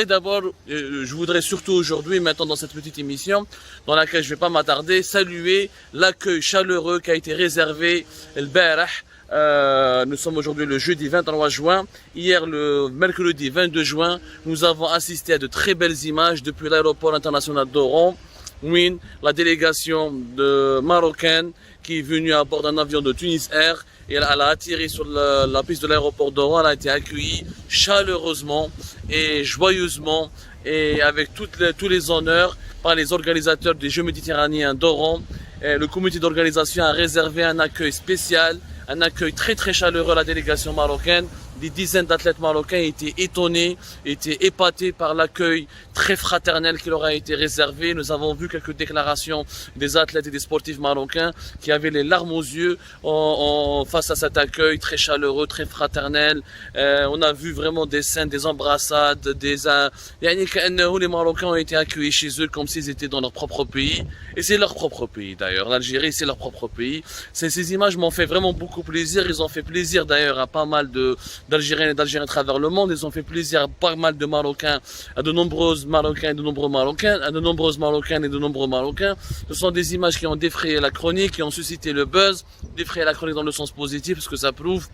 D'abord, je voudrais surtout aujourd'hui, maintenant dans cette petite émission, dans laquelle je ne vais pas m'attarder, saluer l'accueil chaleureux qui a été réservé le Barah. Nous sommes aujourd'hui le jeudi 23 juin. Hier, le mercredi 22 juin, nous avons assisté à de très belles images depuis l'aéroport international d'Oran, où la délégation marocaine qui est venue à bord d'un avion de Tunis Air et elle a atterri sur la piste de l'aéroport d'Oran. Elle a été accueillie chaleureusement et joyeusement et avec tous les honneurs par les organisateurs des Jeux méditerranéens d'Oran. Le comité d'organisation a réservé un accueil spécial, un accueil très chaleureux à la délégation marocaine. Des dizaines d'athlètes marocains étaient étonnés, étaient épatés par l'accueil très fraternel qui leur a été réservé. Nous avons vu quelques déclarations des athlètes et des sportifs marocains qui avaient les larmes aux yeux face à cet accueil très chaleureux, très fraternel. On a vu vraiment des scènes, des embrassades, les Marocains ont été accueillis chez eux comme s'ils étaient dans leur propre pays. Et c'est leur propre pays d'ailleurs. L'Algérie, c'est leur propre pays. Ces images m'ont fait vraiment beaucoup plaisir. Ils ont fait plaisir d'ailleurs à pas mal d'Algériens et d'Algériens à travers le monde. Ils ont fait plaisir à pas mal de Marocains, à de nombreuses Marocains et de nombreux Marocains, à de nombreuses Marocaines et de nombreux Marocains. Ce sont des images qui ont défrayé la chronique, qui ont suscité le buzz, défrayé la chronique dans le sens positif, parce que ça prouve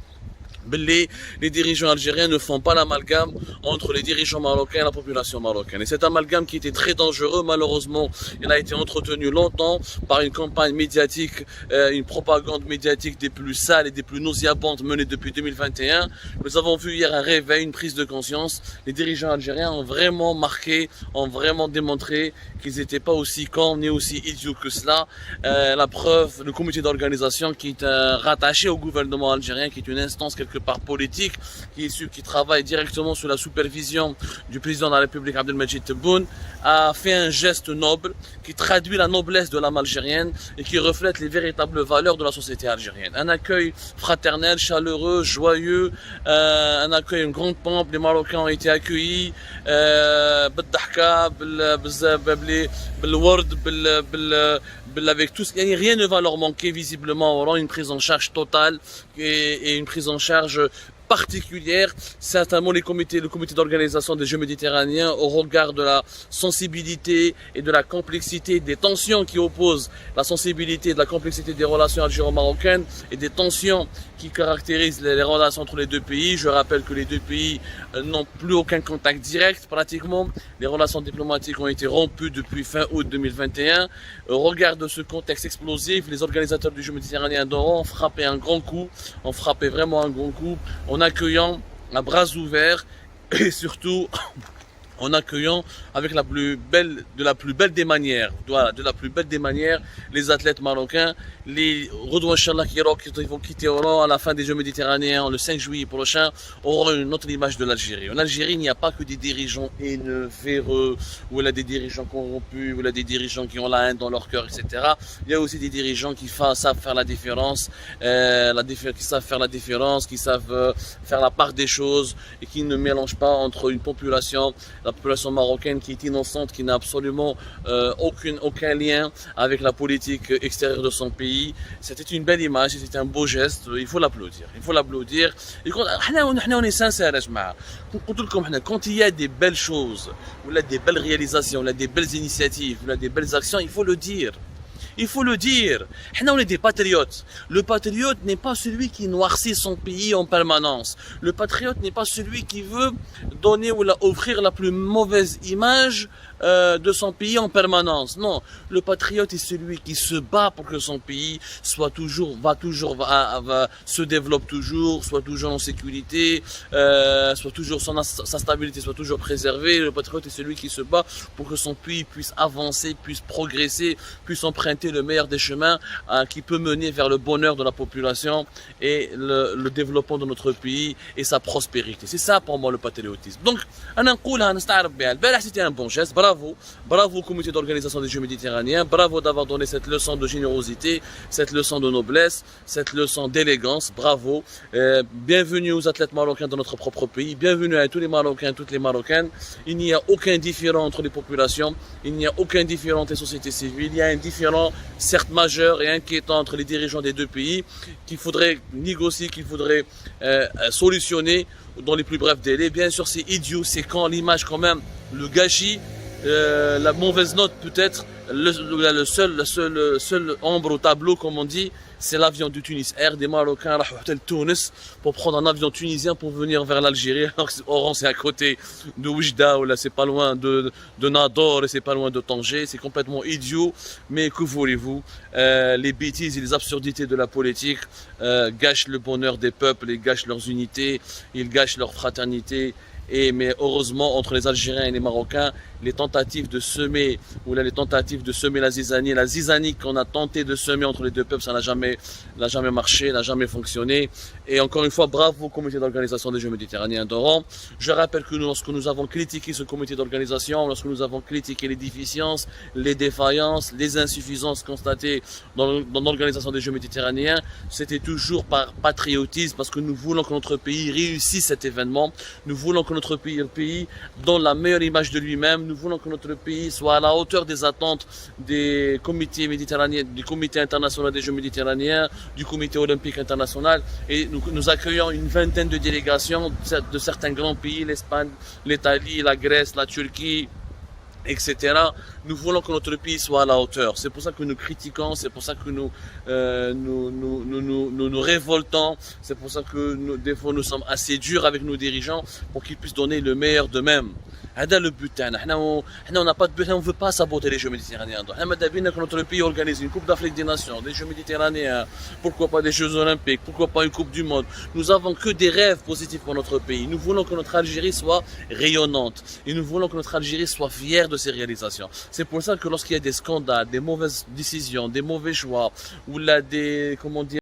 les dirigeants algériens ne font pas l'amalgame entre les dirigeants marocains et la population marocaine. Et cet amalgame qui était très dangereux, malheureusement, il a été entretenu longtemps par une campagne médiatique, une propagande médiatique des plus sales et des plus nauséabondes menée depuis 2021. Nous avons vu hier un réveil, une prise de conscience. Les dirigeants algériens ont vraiment marqué, ont vraiment démontré qu'ils n'étaient pas aussi cons ni aussi idiots que cela. La preuve, le comité d'organisation qui est rattaché au gouvernement algérien, qui est une instance quelque part politique, qui travaille directement sous la supervision du président de la République Abdelmadjid Tebboune, a fait un geste noble qui traduit la noblesse de l'âme algérienne et qui reflète les véritables valeurs de la société algérienne. Un accueil fraternel, chaleureux, joyeux, un accueil, une grande pompe. Les Marocains ont été accueillis avec tout, rien ne va leur manquer visiblement. Auront une prise en charge totale et une prise en charge particulière, certainement le comité d'organisation des Jeux méditerranéens, au regard de la sensibilité et de la complexité des tensions qui opposent la sensibilité et de la complexité des relations algéro-marocaines et des tensions qui caractérisent les relations entre les deux pays. Je rappelle que les deux pays n'ont plus aucun contact direct pratiquement. Les relations diplomatiques ont été rompues depuis fin août 2021. Au regard de ce contexte explosif, les organisateurs du Jeux méditerranéen d'Oran ont frappé un grand coup, ont frappé vraiment un grand coup, en accueillant à bras ouverts et surtout en accueillant avec de la plus belle des manières, les athlètes marocains, les Redouan Inch'Allah qui vont quitter Oran à la fin des Jeux méditerranéens le 5 juillet prochain, auront une autre image de l'Algérie. En Algérie, il n'y a pas que des dirigeants haineux, véreux, ou il y a des dirigeants corrompus, ou il y a des dirigeants qui ont la haine dans leur cœur, etc. Il y a aussi des dirigeants qui savent faire la différence, qui savent faire la part des choses et qui ne mélangent pas entre une population, la population marocaine qui est innocente, qui n'a absolument aucun lien avec la politique extérieure de son pays. C'était une belle image, c'était un beau geste, il faut l'applaudir. Et on est sincères, quand il y a des belles choses, ou des belles réalisations, ou des belles initiatives, ou des belles actions, il faut le dire. Il faut le dire. On est des patriotes. Le patriote n'est pas celui qui noircit son pays en permanence. Le patriote n'est pas celui qui veut donner ou offrir la plus mauvaise image de son pays en permanence. Non, le patriote est celui qui se bat pour que son pays se développe toujours, soit toujours en sécurité, soit toujours sa stabilité soit toujours préservée. Le patriote est celui qui se bat pour que son pays puisse avancer, puisse progresser, puisse emprunter le meilleur des chemins qui peut mener vers le bonheur de la population et le développement de notre pays et sa prospérité. C'est ça pour moi le patriotisme. Donc, c'était un bon geste, bravo. bravo, bravo au comité d'organisation des Jeux méditerranéens, bravo d'avoir donné cette leçon de générosité, cette leçon de noblesse, cette leçon d'élégance, bravo. Bienvenue aux athlètes marocains de notre propre pays, bienvenue à tous les Marocains, toutes les Marocaines. Il n'y a aucun différent entre les populations, il n'y a aucun différent entre les sociétés civiles, il y a un différent certes majeur et inquiétant entre les dirigeants des deux pays qu'il faudrait négocier, qu'il faudrait solutionner dans les plus brefs délais. Bien sûr, c'est idiot, c'est quand l'image quand même, le gâchis, la mauvaise note peut-être, le seul ombre au tableau, comme on dit, c'est l'avion du Tunis Air. Des Marocains à Tunis pour prendre un avion tunisien pour venir vers l'Algérie. Alors Oran, c'est à côté de Oujda, ou là c'est pas loin de Nador et c'est pas loin de Tanger. C'est complètement idiot, mais que voulez-vous, les bêtises et les absurdités de la politique gâchent le bonheur des peuples, ils gâchent leurs unités, ils gâchent leur fraternité. Mais heureusement, entre les Algériens et les Marocains, les tentatives de semer, la zizanie qu'on a tenté de semer entre les deux peuples, ça n'a jamais marché, n'a jamais fonctionné. Et encore une fois, bravo au comité d'organisation des Jeux méditerranéens d'Oran. Je rappelle que lorsque nous avons critiqué ce comité d'organisation, lorsque nous avons critiqué les déficiences, les défaillances, les insuffisances constatées dans l'organisation des Jeux méditerranéens, c'était toujours par patriotisme, parce que nous voulons que notre pays réussisse cet événement. Nous voulons que notre pays donne la meilleure image de lui-même. Nous voulons que notre pays soit à la hauteur des attentes des comités méditerranéens, du comité international des Jeux méditerranéens, du comité olympique international. Et nous accueillons une vingtaine de délégations de certains grands pays, l'Espagne, l'Italie, la Grèce, la Turquie, etc. Nous voulons que notre pays soit à la hauteur. C'est pour ça que nous critiquons, c'est pour ça que nous révoltons, c'est pour ça que des fois nous sommes assez durs avec nos dirigeants pour qu'ils puissent donner le meilleur d'eux-mêmes. C'est le but. On n'a pas de but, on ne veut pas saboter les Jeux méditerranéens. Que notre pays organise une Coupe d'Afrique des Nations, des Jeux méditerranéens, pourquoi pas des Jeux olympiques, pourquoi pas une Coupe du Monde. Nous avons que des rêves positifs pour notre pays. Nous voulons que notre Algérie soit rayonnante et nous voulons que notre Algérie soit fière de ses réalisations. C'est pour ça que lorsqu'il y a des scandales, des mauvaises décisions, des mauvais choix, ou là des, comment dire,